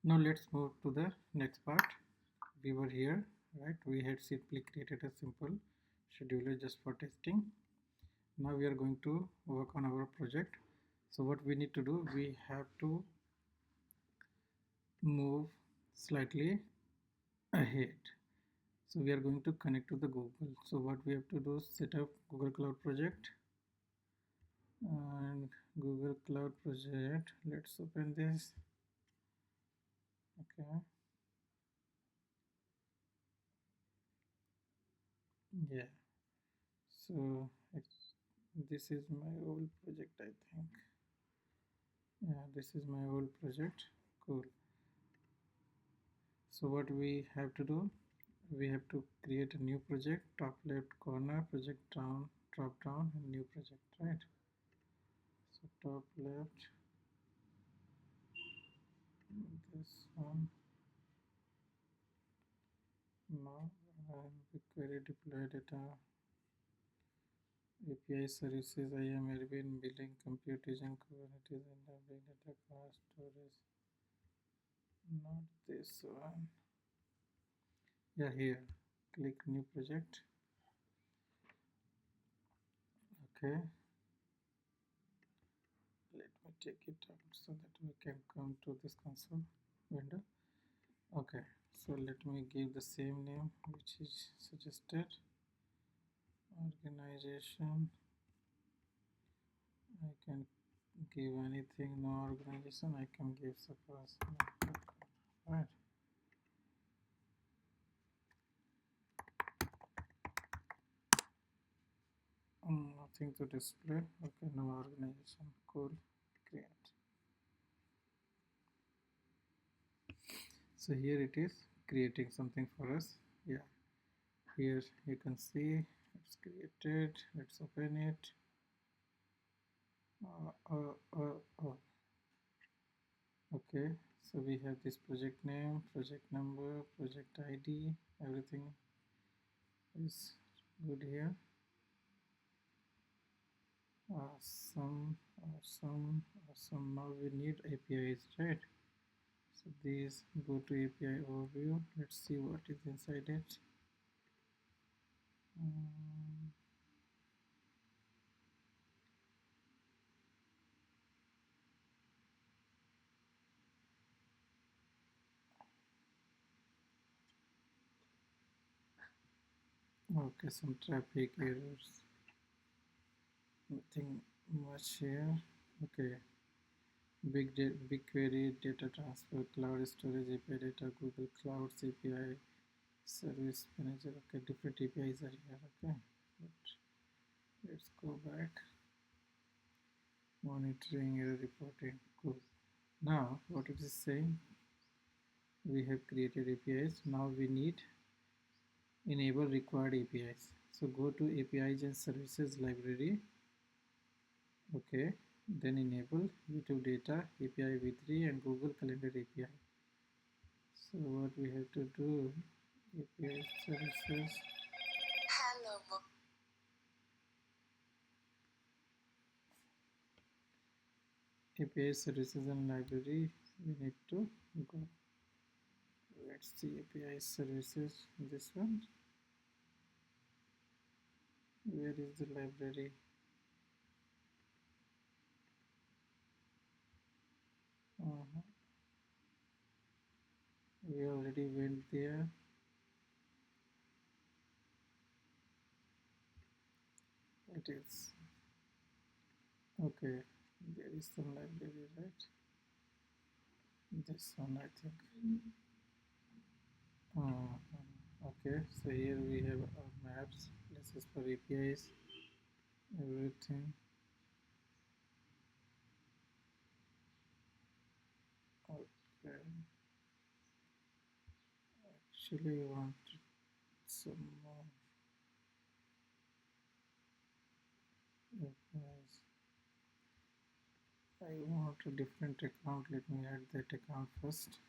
Now let's move to the next part. We were here, right? We had simply created a simple scheduler just for testing. Now we are going to work on our project. So what we need to do, we have to move slightly ahead. So we are going to connect to the Google. So what we have to do is set up Google Cloud project, and Google Cloud project. Let's open this. Okay. Yeah. So this is my old project, I think. Yeah, this is my old project. Cool. So what we have to do, we have to create a new project, top left corner, project down, drop down, and new project, right? So top left, this one. Now BigQuery deploy data, API services, IAM, Airbnb, billing, computation, Kubernetes, and big data class storage. Not this one. Yeah, here. Click new project. Okay. Let me take it out so that we can come to this console window. Okay, so let me give the same name which is suggested. Organization. I can give anything. No organization. I can give suppose. Right. Nothing to display. Okay, no organization. Cool. Create. So here it is creating something for us. Yeah, here you can see it's created. Let's open it. Okay, so we have this project name, project number, project ID, everything is good here. Awesome, awesome, awesome. Now we need APIs, right? So these go to API overview. Let's see what is inside it. Okay, some traffic errors. Nothing much here. Okay, BigQuery data transfer, cloud storage API data, Google Clouds API, service manager. Okay, different APIs are here. Okay, but let's go back. Monitoring, error reporting. Cool. Now, what it is saying, we have created APIs. Now we need enable required APIs. So go to APIs and services library. Okay, then enable YouTube data API v3 and Google Calendar API. So what we have to do, API services. API services and library, we need to go. Let's see API services, this one. Where is the library? We already went there. It is okay. There is some library, right? This one, I think. Okay, so here we have our maps, places for APIs, everything. Okay. Actually, I want some more APIs. I want a different account. Let me add that account first.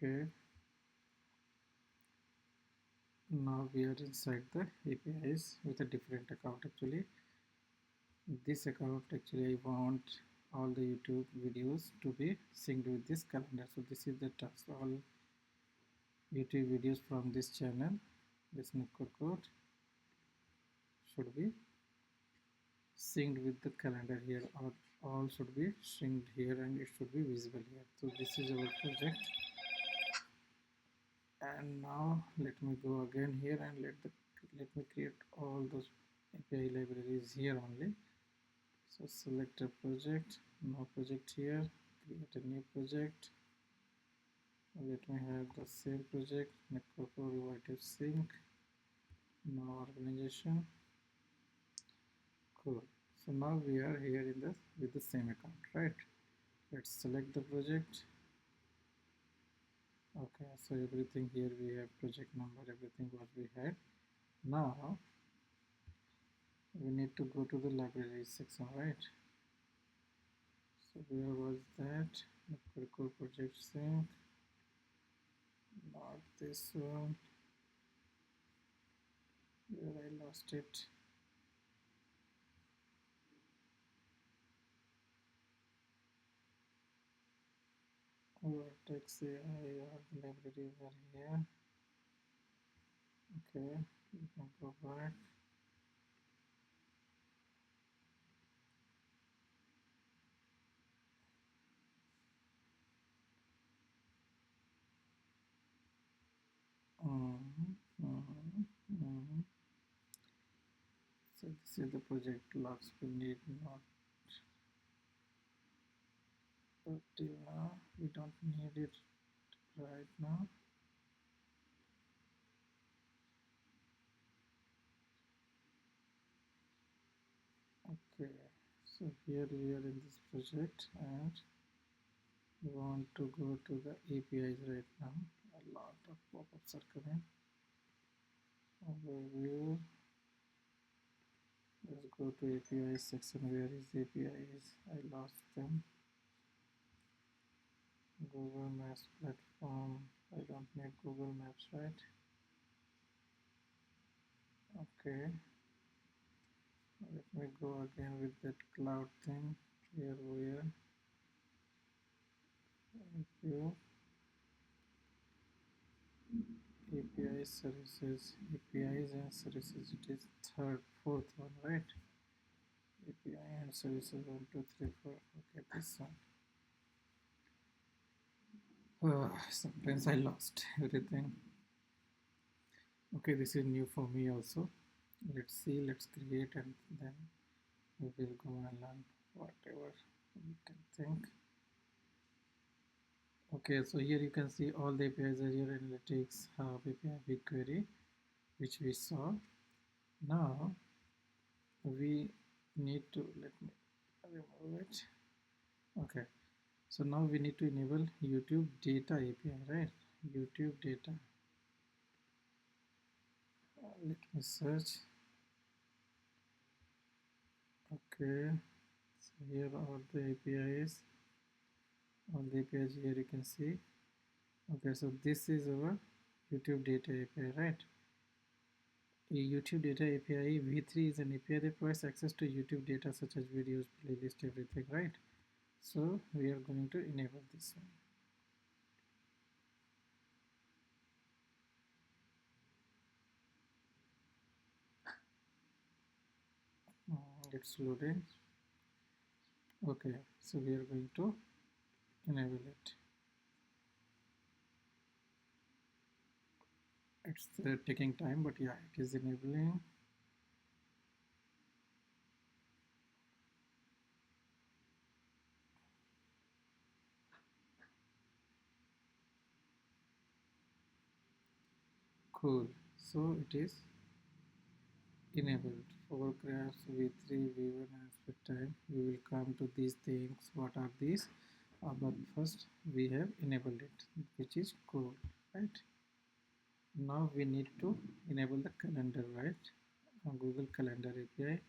Okay, now we are inside the APIs with a different account. Actually, this account, actually I want all the YouTube videos to be synced with this calendar. So this is the task. All YouTube videos from this channel, this nukkadcode, should be synced with the calendar here, or all should be synced here, and it should be visible here. So this is our project. And now let me go again here and let me create all those API libraries here only. So select a project, no project here, create a new project. Let me have the same project, nukkadcode relative sync, no organization. Cool. So now we are here in this with the same account, right? Let's select the project. Okay, so everything here we have project number, everything what we had. Now we need to go to the library section, right? So where was that? Nukkadcode project sync, not this one, where I lost it. Vertex AI, all the libraries are here. Okay, you can go back. So this is the project logs we need, not till now. We don't need it right now. Okay, so here we are in this project and we want to go to the APIs right now. A lot of pop-ups are coming. Overview. Let's go to API section. Where is APIs? I lost them. Google Maps platform. I don't need Google Maps, right? Okay. Let me go again with that cloud thing. Here we are. API services, APIs and services. It is fourth one, right? API and services 1, 2, 3, 4. Okay, this one. Sometimes I lost everything. Okay, this is new for me also. Let's see, let's create, and then we will go and learn whatever we can think. Okay, so here you can see all the APIs are here. Analytics, Hub, API, BigQuery, which we saw. Now we need to, let me remove it. Okay, so now we need to enable YouTube data API, right? YouTube data. Let me search. Okay, so here are the APIs. All the APIs here you can see. Okay, so this is our YouTube data API, right? A YouTube data API v3 is an API that provides access to YouTube data such as videos, playlist, everything, right? So we are going to enable this one. It's loading. Okay, so we are going to enable it. It's taking time, but yeah, it is enabling. Cool. So it is enabled. Photographs v3 v1 aspect time. We will come to these things. What are these? But first we have enabled it, which is cool, right? Now we need to enable the calendar, right? Google Calendar API.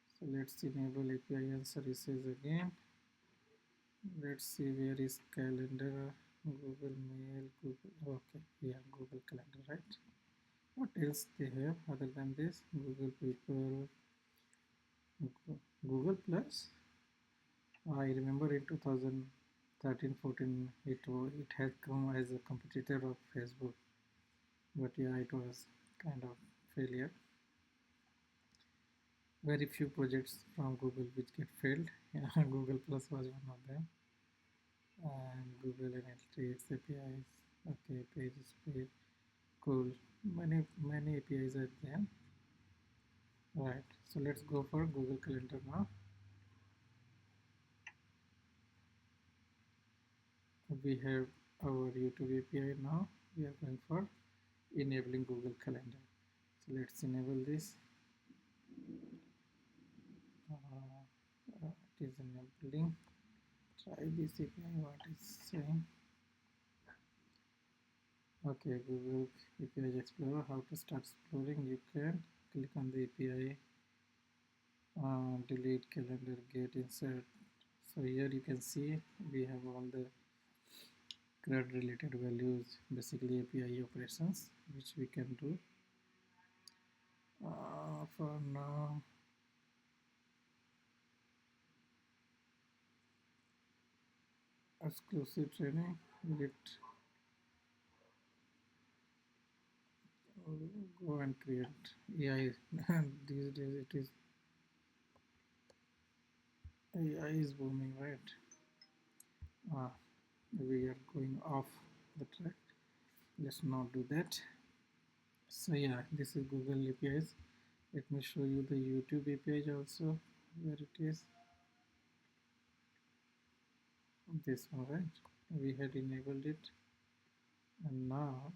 So let's enable API and services again. Let's see where is calendar. Google Mail, Google, okay, yeah, Google Calendar, right? What else they have other than this? Google People, Google Plus. I remember in 2013-14 it had come as a competitor of Facebook, but yeah, it was kind of failure. Very few projects from Google which get failed. Yeah, Google Plus was one of them. And Google Analytics APIs. Okay, pages, page, cool. Many APIs are there. Right. So let's go for Google Calendar now. We have our YouTube API now. We are going for enabling Google Calendar. So let's enable this. It is enabling. Try this API. What is saying? Okay, Google API Explorer. How to start exploring? You can click on the API, delete calendar, get insert. So here you can see we have all the CRUD related values, basically API operations, which we can do. For now, exclusive training. Let go and create AI. These days it is AI is booming, right? We are going off the track. Let's not do that. So yeah, this is Google APIs. Let me show you the YouTube API also, where it is. This one, right? We had enabled it, and now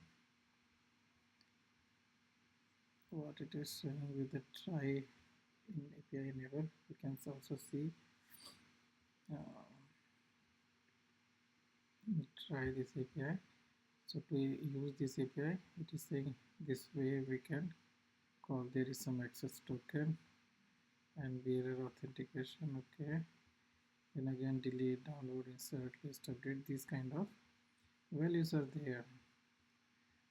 what it is showing with the try in API enable, you can also see uh, try this API. So to use this API, it is saying this way we can call. There is some access token and bearer authentication. Okay, then again delete, download, insert, list, update. These kind of values are there.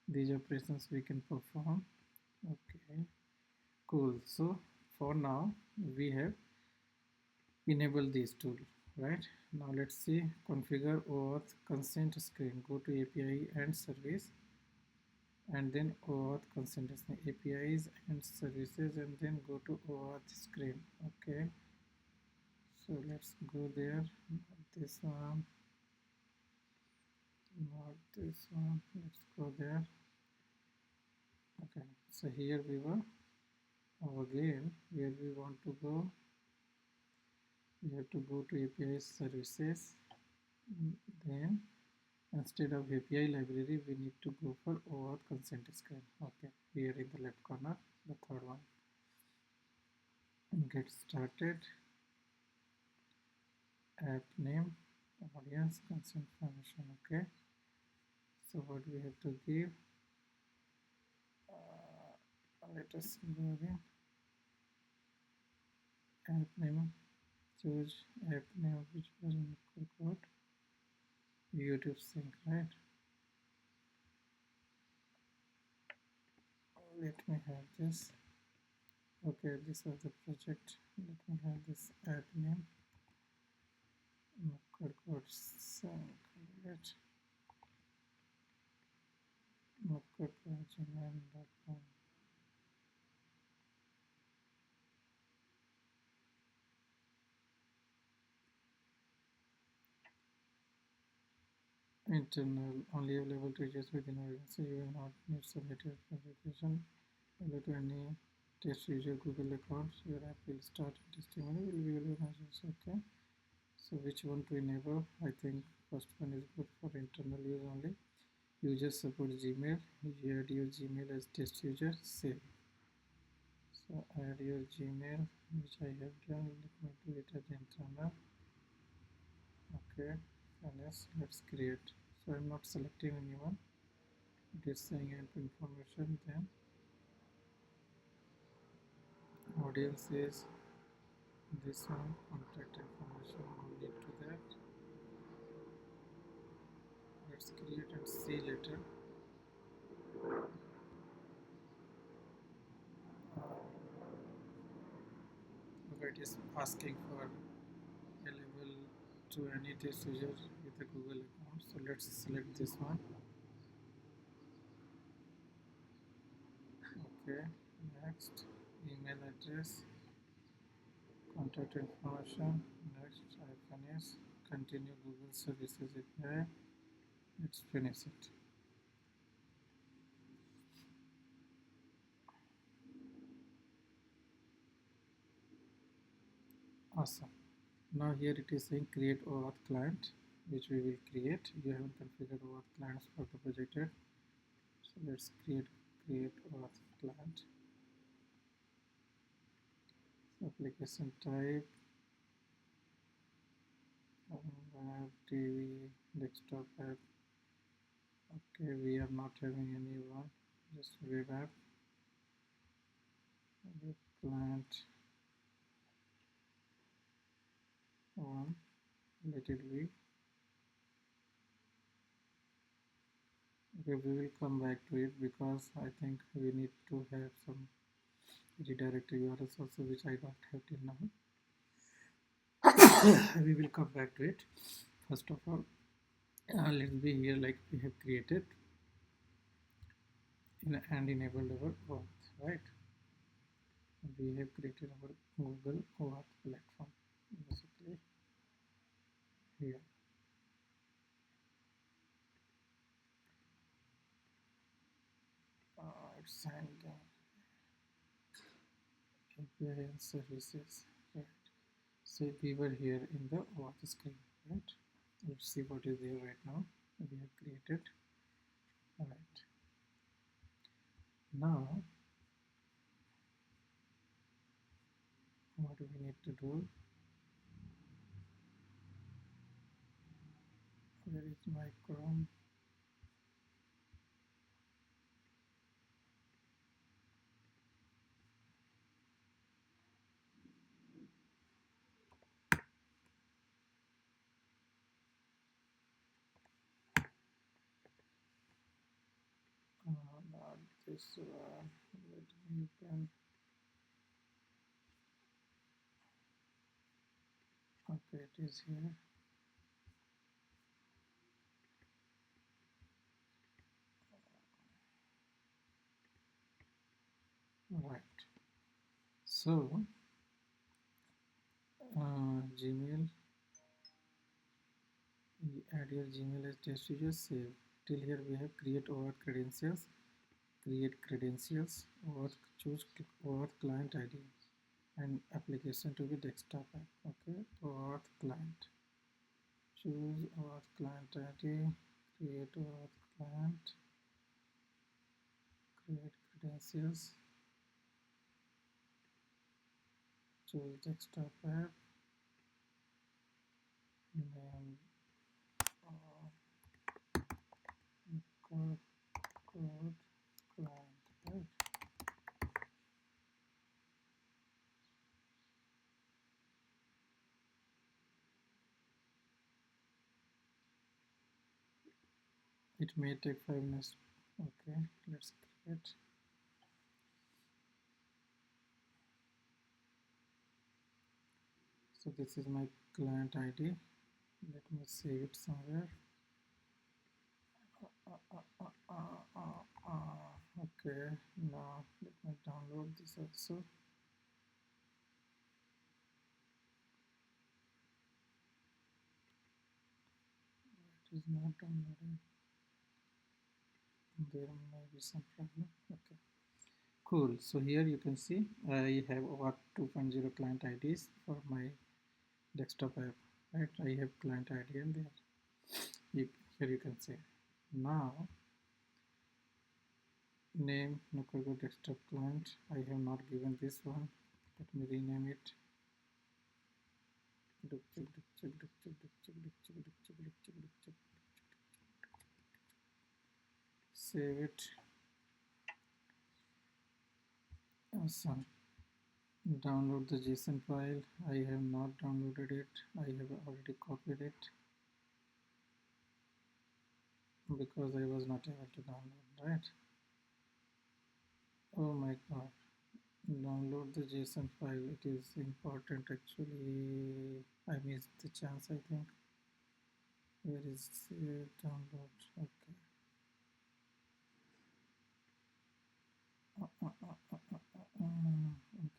These operations we can perform. Okay, cool. So for now we have enabled these two, right? Now let's see configure OAuth consent screen. Go to API and service, and then OAuth consent screen, APIs and services, and then go to OAuth screen. Okay, so let's go there. Not this one, not this one. Let's go there. Okay, so here we were. Again, where we want to go, we have to go to API services. Then instead of API library, we need to go for OAuth consent screen. Okay, here in the left corner, the third one. Get started. App name, audience, consent permission. Okay, so what we have to give? Let us go again. App name. Choose app name, which was in the code. YouTube sync, right? Let me have this. Okay, this was the project. Let me have this app name. Nukkadcode sync. Right. nukkadcode@gmail.com. Internal, only available to users within organization. So you will not need submit your application to any test user Google accounts. Your app will start testimony will be organized. Okay. So which one to enable? I think first one is good for internal use only. User support Gmail. You add your Gmail as test user. Save. So add your Gmail, which I have done. Let me do it at internal. Okay. Finish. Let's create. So I'm not selecting anyone. It is saying app information. Then audience is this one. Contact information. No need to that. let's create and see later. Okay, it is asking for a level to any test user with a Google account, so let's select this one. Okay, next, email address, contact information, next, I finish, continue Google Services API, let's finish it. Awesome. Now here it is saying create OAuth client, which we will create. You haven't configured OAuth clients for the project yet, so let's create OAuth client. So application type, web, TV, desktop app. Okay, we are not having any one, just web app, web client one. Let it be. Okay, we will come back to it because I think we need to have some redirected URLs also, which I don't have till now. We will come back to it. First of all, let's be here like we have created and enabled our OAuth, right? We have created our Google OAuth platform basically here. It's handling API and services, right? So we were here in the OAuth screen, right? Let's see what is there right now. We have created. All right. Now, what do we need to do? Where is my Chrome? Not this one. Let me open. Okay, it is here. Right. So, Gmail, you add your Gmail as test user, save. Till here we have create OAuth credentials, create credentials, OAuth, choose OAuth client ID, and application to be desktop app. Okay, OAuth client. Choose OAuth client ID, create OAuth client, create credentials, choose desktop app, name code client, right? It may take 5 minutes. Okay, let's create. So this is my client ID. Let me save it somewhere. Okay, now let me download this also. It is not downloading. There may be some problem. Okay, cool. So here you can see I have over 2.0 client IDs for my desktop app, right? I have client ID and there. Here you can see. Now name nukkadcode desktop client. I have not given this one. Let me rename it. Save it. Awesome. Download the JSON file. I have not downloaded it. I have already copied it. because I was not able to download, right? Oh my god, download the JSON file, it is important actually. I missed the chance, I think. Where is download? Okay.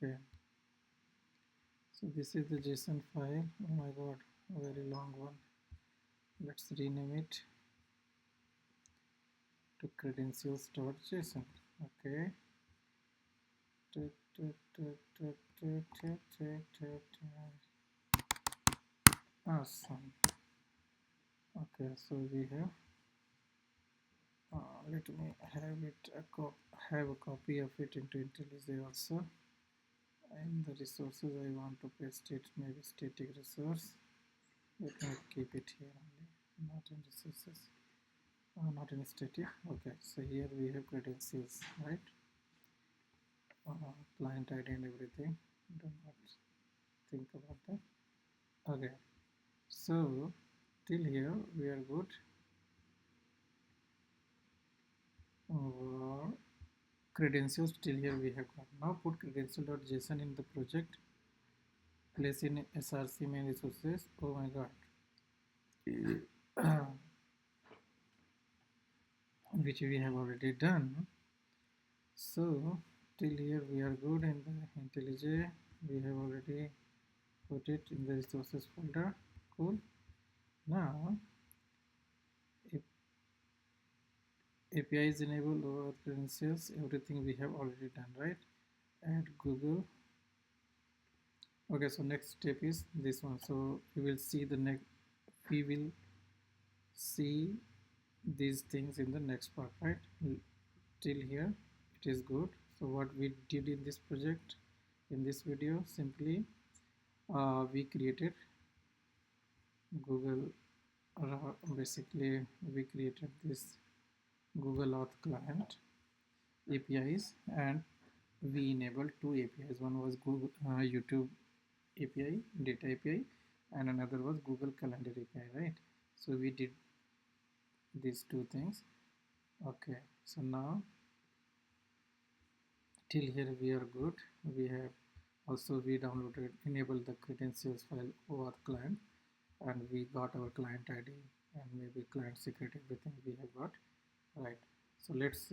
Okay, so this is the JSON file. Oh my god, a very long one. Let's rename it to credentials.json. Okay. Awesome. Okay, so we have let me have it have a copy of it into IntelliJ also. In the resources I want to paste it, maybe static resource. Let me keep it here only, not in resources, not in static. Okay, so here we have credentials, right? Client ID and everything. Do not think about that. Okay, so till here we are good. Credentials till here we have got. Now put credential.json in the project, place in src main resources. Oh my god. Which we have already done. So till here we are good. In the IntelliJ we have already put it in the resources folder. Cool. Now if API is enabled over credentials, everything we have already done, right? Add Google. Okay, so next step is this one. So we will see the next, we will see these things in the next part, right? Till here it is good. So what we did in this project, in this video, simply we created Google, basically we created this Google Auth client APIs, and we enabled two APIs. One was Google YouTube API, data API, and another was Google Calendar API, right? So we did these two things. Okay, so now till here we are good. We have also we downloaded, enabled the credentials file over client, and we got our client ID and maybe client secret, everything we have got, right? So let's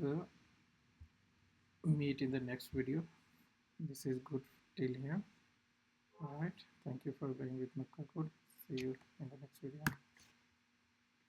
meet in the next video. This is good till here. All right, thank you for being with nukkadcode. See you in the next video.